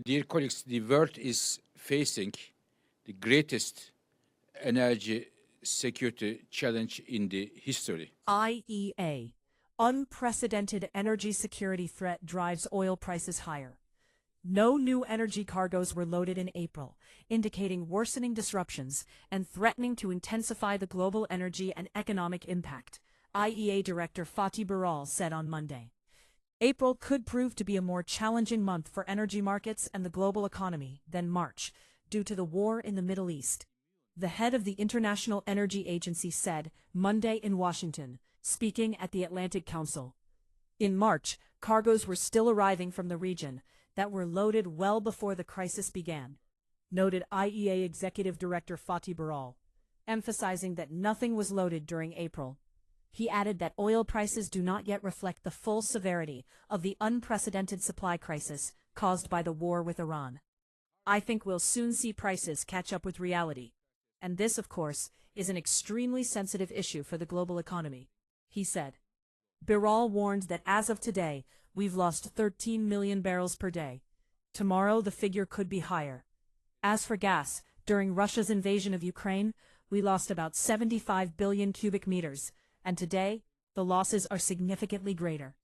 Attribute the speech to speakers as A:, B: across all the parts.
A: Dear colleagues, the world is facing the greatest energy security challenge in the history.
B: IEA. Unprecedented energy security threat drives oil prices higher. No new energy cargoes were loaded in April, indicating worsening disruptions and threatening to intensify the global energy and economic impact, IEA Director Fatih Birol said on Monday. April could prove to be a more challenging month for energy markets and the global economy than March, due to the war in the Middle East. The head of the International Energy Agency said Monday in Washington, speaking at the Atlantic Council. In March, cargoes were still arriving from the region that were loaded well before the crisis began, noted IEA Executive Director Fatih Birol, emphasizing that nothing was loaded during April. He added that oil prices do not yet reflect the full severity of the unprecedented supply crisis caused by the war with Iran. I think we'll soon see prices catch up with reality. And this, of course, is an extremely sensitive issue for the global economy, he said. Birol warned that as of today, we've lost 13 million barrels per day. Tomorrow the figure could be higher. As for gas, during Russia's invasion of Ukraine, we lost about 75 billion cubic meters, and today, the losses are significantly greater.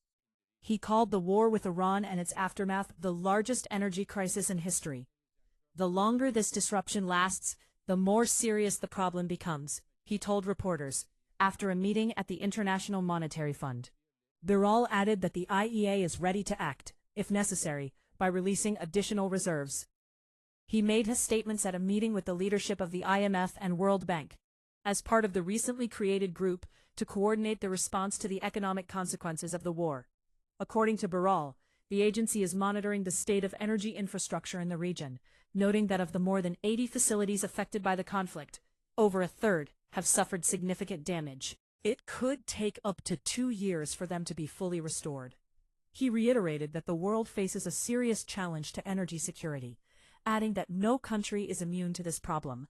B: He called the war with Iran and its aftermath the largest energy crisis in history. The longer this disruption lasts, the more serious the problem becomes, he told reporters, after a meeting at the International Monetary Fund. Birol added that the IEA is ready to act, if necessary, by releasing additional reserves. He made his statements at a meeting with the leadership of the IMF and World Bank, as part of the recently created group to coordinate the response to the economic consequences of the war. According to Birol, the agency is monitoring the state of energy infrastructure in the region, noting that of the more than 80 facilities affected by the conflict, over a third have suffered significant damage. It could take up to 2 years for them to be fully restored. He reiterated that the world faces a serious challenge to energy security, adding that no country is immune to this problem.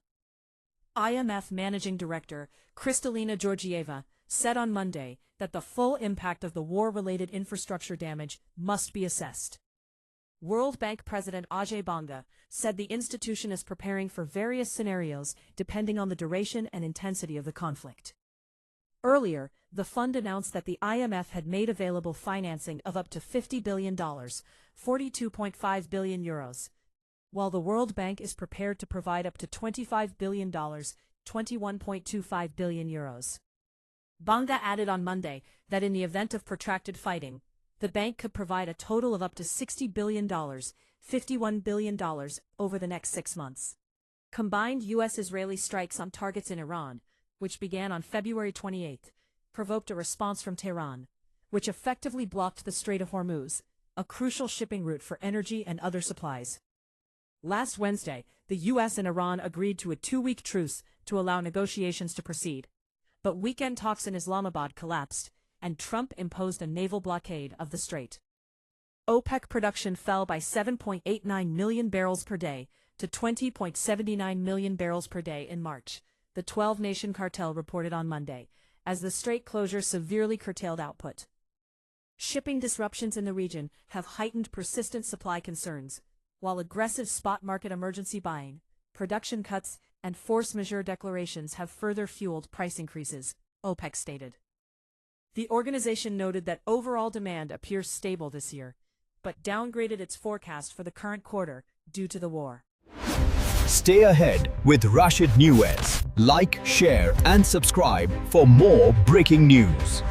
B: IMF Managing Director Kristalina Georgieva said on Monday that the full impact of the war-related infrastructure damage must be assessed. World Bank President Ajay Banga said the institution is preparing for various scenarios depending on the duration and intensity of the conflict. Earlier, the fund announced that the IMF had made available financing of up to $50 billion, 42.5 billion euros, while the World Bank is prepared to provide up to $25 billion, 21.25 billion euros. Banga added on Monday that in the event of protracted fighting, the bank could provide a total of up to $60 billion, $51 billion, over the next 6 months. Combined U.S.-Israeli strikes on targets in Iran, which began on February 28, provoked a response from Tehran, which effectively blocked the Strait of Hormuz, a crucial shipping route for energy and other supplies. Last Wednesday, the U.S. and Iran agreed to a 2-week truce to allow negotiations to proceed. But weekend talks in Islamabad collapsed, and Trump imposed a naval blockade of the strait. OPEC production fell by 7.89 million barrels per day to 20.79 million barrels per day in March, the 12-nation cartel reported on Monday, as the strait closure severely curtailed output. Shipping disruptions in the region have heightened persistent supply concerns, while aggressive spot market emergency buying, production cuts, and force majeure declarations have further fueled price increases, OPEC stated. The organization noted that overall demand appears stable this year, but downgraded its forecast for the current quarter due to the war.
C: Stay ahead with Rashid News. Like, share, and subscribe for more breaking news.